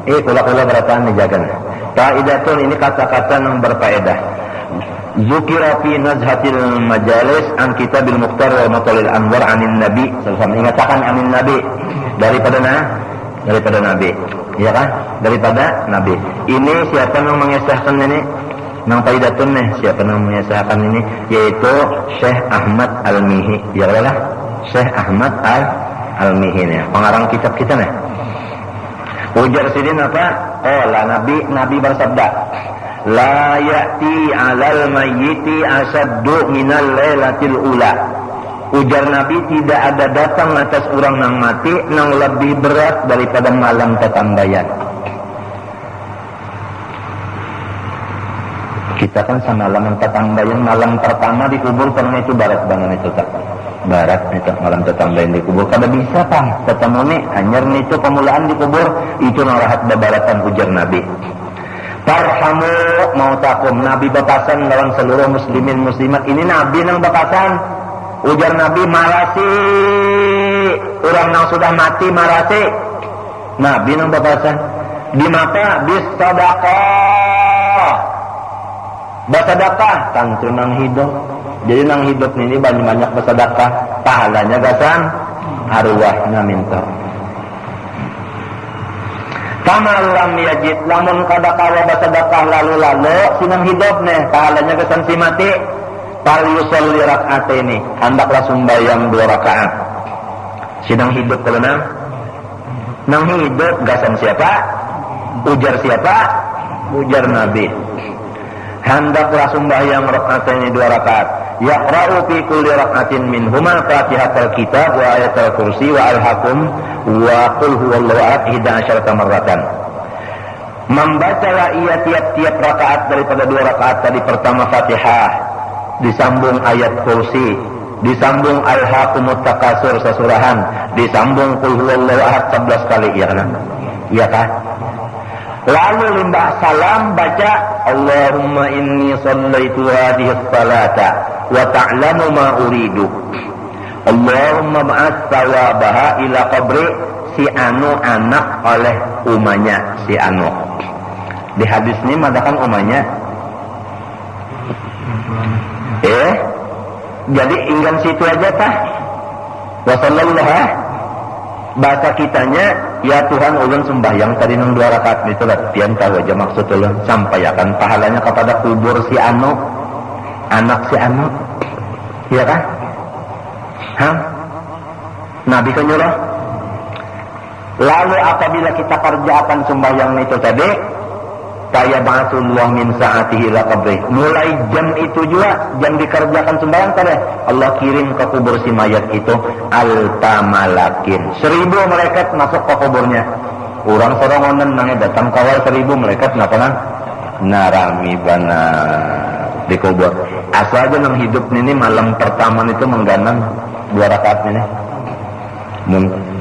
kula berataan dijaga. Faidatun, ini kata-kata yang berfaedah. Zukira fi nazhatil majalis an kitabil mukhtar wa matalil anwar anin nabi sallallahu mengatakan anin nabi daripada nabi, ya kan? Daripada nabi. Ini siapa yang mengesahkan ini? Nang faidatun nih, siapa yang mengesahkan ini? Yaitu Syekh Ahmad Al-Mihi. Ya lah, Syekh Ahmad Al-Mihi nih, pengarang kitab kita nih. Ujar sidin apa? Oh, lah Nabi bersabda, la ya'ti 'alal mayyiti asaddu minal lailatil ula. Ujar Nabi, tidak ada datang atas orang yang mati yang lebih berat daripada malam tetanggayan. Kita kan semalam tetanggayan, malam pertama dikubur karena itu barat banget itu tak. Barat itu malam tetanggayan dikubur. Kada bisa pak, ketemu nih anyar nih itu pemulaan dikubur itu narahat babaratan ujar Nabi. Tarhamu mautakum, Nabi batasan lawan seluruh muslimin muslimat. Ini Nabi nang batasan. Ujar Nabi, marasi orang yang sudah mati marasi. Nabi nang batasan. Di mata bis sedekah. Bersedekah tentu nang hidup. Jadi nang hidup ini banyak bersedekah, pahalanya gasan arwahnya minta. Kama lam yajid, lamun kada kawa bersedekah lalu sinang hidup nih, pahalanya gasan si mati. Fal yusolli rak'ataini, hendaklah sembahyang 2 rakaat. Sinang hidup kalau nang hidup gasan siapa? Ujar siapa? Ujar Nabi. Hendaklah sembahyang rak'ataini 2 rakaat. Yaqra'u fi kulli rak'atin minhuma Fatihatul Kitab wa ayatul kursi wa al-hakum wa qul huwallahu ahad 11 marratan. Membacalah ia tiap-tiap rakaat daripada 2 rakaat tadi. Pertama Fatihah, disambung ayat kursi, disambung al-hakumut takasur sesurahan, disambung qul huwallahu ahad 11 kali, ya kan? Iya kan? Lalu limbah salam baca Allahumma inni sallaitu hadhihi salata wa ta'lamu ma uridu. Allahumma ba'ats thawabaha ila qabri si anu anak oleh umanya si anu. Di hadis ini mengatakan umanya. Jadi inggan situ aja tah. Wa sallallahu bahasa kitanya, ya Tuhan ulun sembahyang tadi nang 2 rakaat itu latihan tahu aja maksud ulun, sampaikan pahalanya kepada kubur si anu, anak si anu, iya kan? Nabi kan nyuruh. Lalu apabila kita kerjakan sembahyang itu tadi, kaya ba'atullah min sa'atihi ila qabri. Mulai jam itu juga, jam dikerjakan sembahyang tadi, Allah kirim ke kubur si mayat itu alfa malakin. 1000 malaikat masuk ke kuburnya. Orang sorongonan nangnya datang kawal 1000 malaikat napanan narami bana di kubur. Asal aja nang hidup ini malam pertama itu mengganang 2 rakaat ini.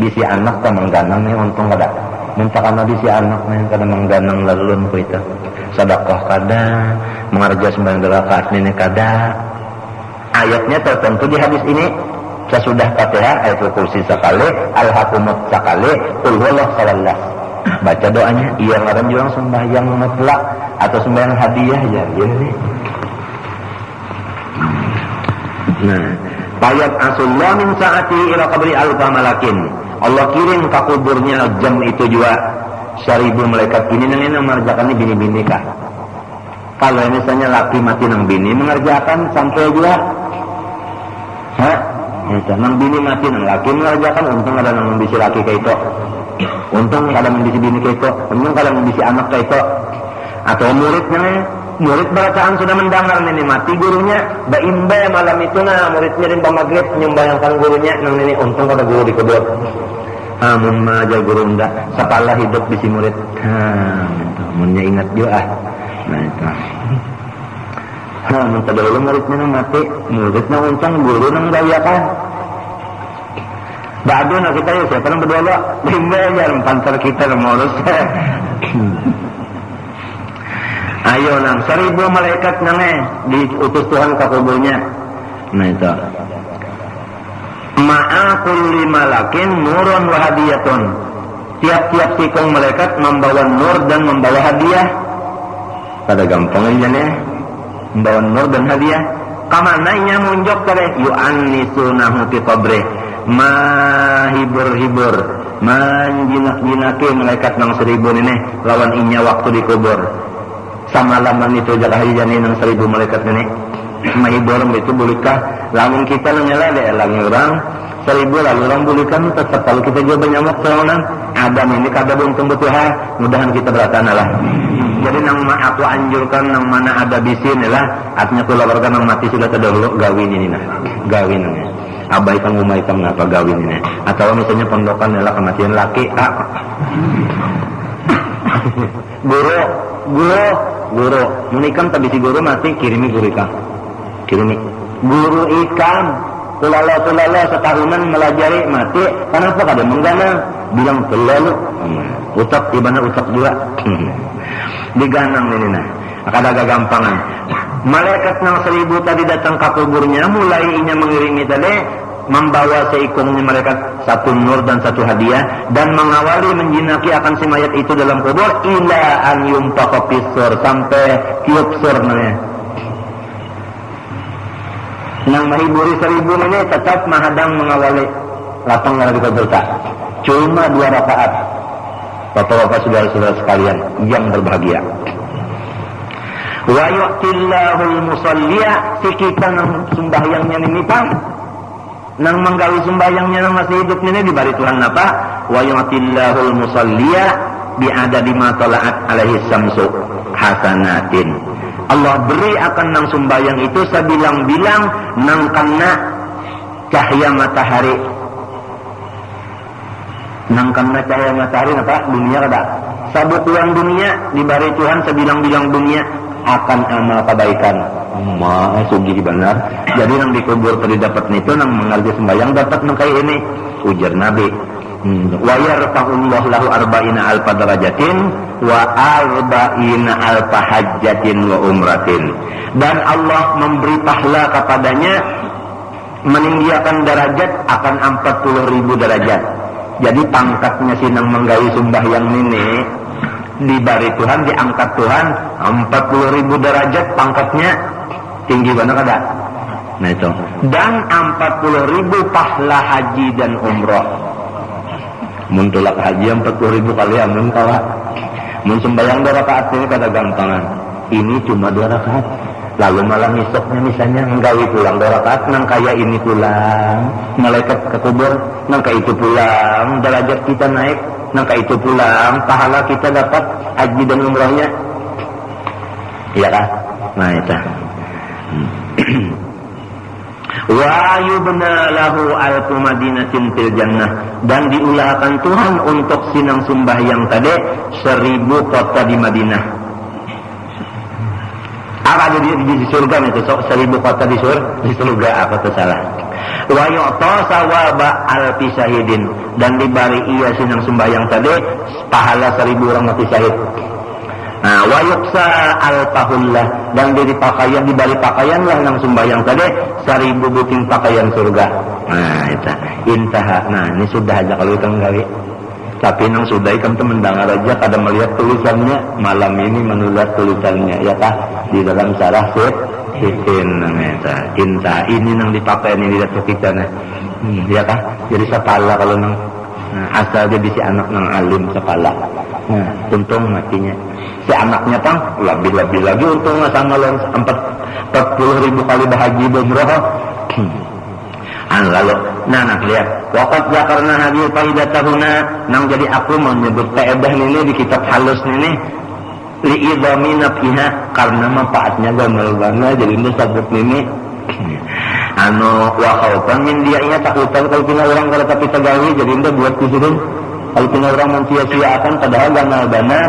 Bisi anak tak mengganang nih untung kada. Minta karena di si anak yang kadang mengganang lalun ku itu sedekah kada, mengerja 9 rakaat ini kada. Ayatnya tertentu di hadis ini, sesudah Fatihah ayatul kursi sekali, al-hakumut sekali, qul huwallahu ahad. Baca doanya, iya ngaran juga sembahyang mutlak atau sembahyang hadiah ya, ini. Nah, bayat asullah min saati ila qabri alfa malakin. Allah kirim ke kuburnya jam itu juga 1000 malaikat. Ini yang mengerjakan ini bini-bini kah? Kalau misalnya laki mati nang bini mengerjakan sampai juga, nang bini mati nang laki mengerjakan. Untung ada nang membisi laki kayak itu, untung ada membisi bini kayak itu, untung ada membisi anak kayak itu. Atau murid bacaan sudah mendengar ini mati gurunya, baimba malam itu muridnya rimba maghrib nyembayangkan gurunya nang ini untung ada guru di kubur. Amun aja guru ndak sepalah hidup di si murid. Munnya ingat juga Nah itu. Minta dahulu muridnya nang mati, muridnya untung guru nang gayakan. Bado na kita ya siapa nang berdua baimba aja pantar kita ngurus. Ayo nang 1000 malaikat nang diutus Tuhan ke kuburnya. Nah itu. Ma'a kulli malakin nurun wa hadiyatun. Tiap-tiap sikong malaikat membawa nur dan membawa hadiah. Pada gampang aja nih, membawa nur dan hadiah. Kamana nya munjok kare yu'annisunahu fi qabrih. Mahibur-hibur, manjinak-jinake malaikat nang 1000 ini lawan inya waktu dikubur. Samalaman itu jaga hijani nang 1000 malaikat ini. Mahibur itu bulikah lamun kita nyala deh lang orang 1000 lalu orang bulikan tetap kalau kita juga nyamuk tahunan Adam ini kada buntung betul ha mudahan kita beratana lah. Jadi nang aku anjurkan nang mana ada bisin lah artinya keluarga nang mati sudah terdahulu gawin ini nah gawin ini abaikan umaikan ngapa gawin ini atau misalnya pondokan adalah kematian laki guru menikam tapi si guru mati kirimi guru ikan kirimi guru ikan tulala setahunan melajari mati kenapa kada menggana bilang terlalu utak ibadah utak juga diganang ini nah kada gagampangan malaikat nang 1000 tadi datang ke kuburnya mulai inya mengiringi tadi membawa seikungnya malaikat satu nur dan satu hadiah dan mengawali menjinaki akan si mayat itu dalam kubur ila an yumpaqa fisur sampai tiup sur namanya nang mahiburi 1000 ini tetap mahadang mengawali lapang dari kubur tak cuma 2 rakaat. Bapak-bapak saudara-saudara sekalian yang berbahagia. Wa yu'tillahul musalliya si kita nang sembahyangnya ini pang nang menggawi sembahyangnya nang masih hidup ini dibari Tuhan apa? Wa yu'tillahul musalliya bi'adadi ma tala'at alaihi samsu hasanatin. Allah beri akan nang sembahyang itu sebilang-bilang nang kena cahaya matahari. Nang kena cahaya matahari apa? Dunia kada. Sabuk uang dunia dibari Tuhan sebilang-bilang dunia akan amal kebaikan. Sungguh benar. Jadi nang dikubur tadi dapat itu nang mengaji sembahyang dapat nang kayak ini. Ujar Nabi. Wa yarfa'ullahu lahu arba'ina alfa darajatin wa arba'ina alfa hajjatin wa umratin. Dan Allah memberi pahala kepadanya meninggikan derajat akan 40.000 derajat. Jadi pangkatnya sinang menggawi sembahyang ini dibari Tuhan, diangkat Tuhan 40.000 derajat pangkatnya tinggi banget kada? Nah itu. Dan 40.000 pahala haji dan umroh. Mun tulak haji 40.000 kali amun kawa. Mun sembahyang 2 rakaat ini kada gampangan. Ini cuma 2 rakaat. Lalu malam esoknya misalnya menggawi pulang 2 rakaat nang kaya ini pulang malaikat ke kubur nang kaya itu pulang derajat kita naik nang kaya itu pulang pahala kita dapat haji dan umrahnya iya kan nah itu wa yubna lahu alfu madinatin fil jannah dan diulahkan Tuhan untuk sinang sembahyang tadi 1000 kota di Madinah. Apa ada di surga itu 1000 kota di surga apa tuh salah. Wa yu'ta sawaba alfi syahidin dan dibari ia sinang sembahyang tadi pahala 1000 orang mati syahid. Nah, wa yuqsa alfahullah dan dibari pakaian lah nang sembahyang tadi 1000 buting pakaian surga. Nah, itu intaha. Nah, ini sudah aja kalau kita nggawi. Tapi nang sudah ikan tuh mendengar aja kada melihat tulisannya malam ini menulis tulisannya ya kah di dalam syarah hitin namanya inta ini nang dipakai ini di kita nah ya kah jadi sepala kalau nang asal dia bisa anak nang alim sepala nah untung matinya si anaknya pang lebih lagi untung sama lawan 40.000 kali bahaji umroh. Lalu nah lihat waqat zakarna hadil faidatahuna nang jadi aku menyebut faedah ini di kitab halus ini li'idhami nafiha karena manfaatnya gamal banget jadi ini sabut ini wa khaufan min dia nya takutan kalau pina orang kada tapi tagawi jadi ini buat kusurun kalau pina orang mensia-siakan padahal gamal benar.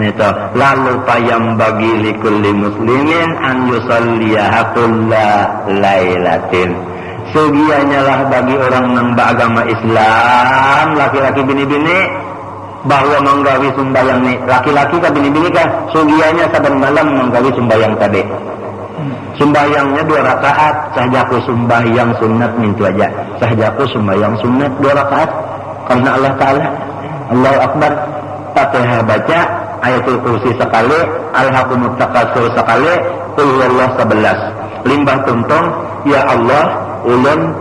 Nah itu lalu payam bagi likulli muslimin an yusalliha kulla lailatin. Sugianya lah bagi orang yang beragama Islam laki-laki bini-bini bahwa menggawi sembahyang ni laki-laki ke bini-bini kan sugianya saban malam menggawi sembahyang tadi sembahyangnya 2 rakaat sahajaku sembahyang sunat mintu aja sahajaku sembahyang sunat 2 rakaat karena Allah Ta'ala Allahu Akbar, Fatihah baca, Ayatul Kursi sekali, Alhaqumut Takatsur sekali, Qul huwallahu 11. Limbah tuntung, ya Allah, ulun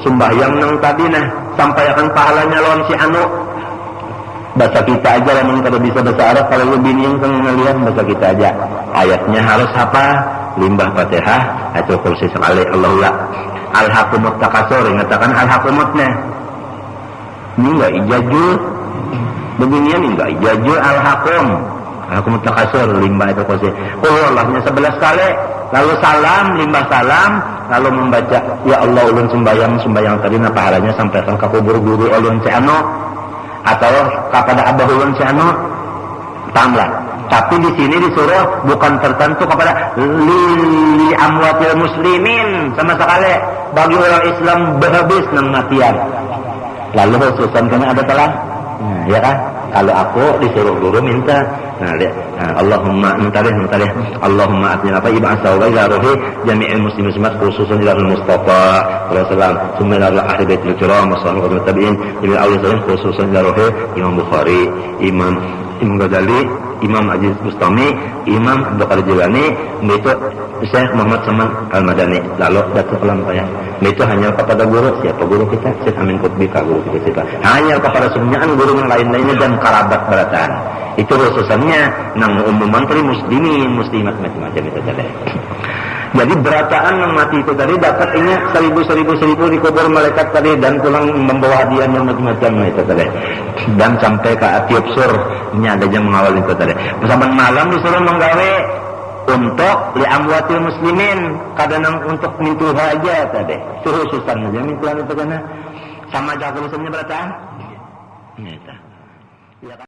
sembahyang nang tadina, sampaikan pahalanya lawan si anu. Bahasa kita aja lah, kalau bisa bahasa Arab, kalau lu bingung kan ngelihat bahasa kita aja. Ayatnya harus apa? Limbah Fatihah, Ayatul Kursi sekali, Allahullah. Alhaqumut Takatsur, ingatakan alhaqumutnya. Ini enggak ijazul. Beginian enggak ijazul alhaqum. Alhaqumut Takatsur, limbah Ayatul Kursi. Allahnya 11 kali. Lalu salam, limbah salam, lalu membaca, ya Allah ulun sembahyang tadi na pahalanya sampaikan ke kubur guru ulun si anu atau kepada abah ulun si anu. Tambah. Tapi di sini disuruh bukan tertentu kepada li amwatil muslimin sama sekali, bagi orang Islam berhabis nang matian. Lalu khususan karena ada telah, nah, ya kan? Kalau aku disuruh guru minta, Allahumma Allahumma atina apa ib'asa wa ila ruhi jami'il muslimin khususan ila Mustafa sallallahu alaihi wasallam, summa ila ahli baitul kiram wa sahabbatul tabi'in, ila awliya khususan ila ruhi Imam Bukhari, Imam Ghazali, Imam Aziz Bustami, Imam Abdul Qadir Jilani, itu Syekh Muhammad Saman Al-Madani. Lalu Datuk Alam ya. Itu hanya kepada guru, siapa guru kita? Syekh Amin Qutbi, guru kita. Hanya kepada semuanya guru yang lain-lainnya dan kerabat beratan. Itu khususannya nang umum menteri muslimin, muslimat macam-macam itu tadi. Jadi berataan yang mati itu tadi dapat ini 1000 dikubur malaikat tadi dan pulang membawa hadiah yang macam-macam itu tadi. Dan sampai ke Atiup Sur, ini ada yang mengawal itu tadi. Bersama malam disuruh menggawe untuk li amwatil muslimin, kadang untuk mintuha aja tadi. Itu khususan aja mintuhan itu karena sama aja tulisannya berataan. Gitu. Ya kan?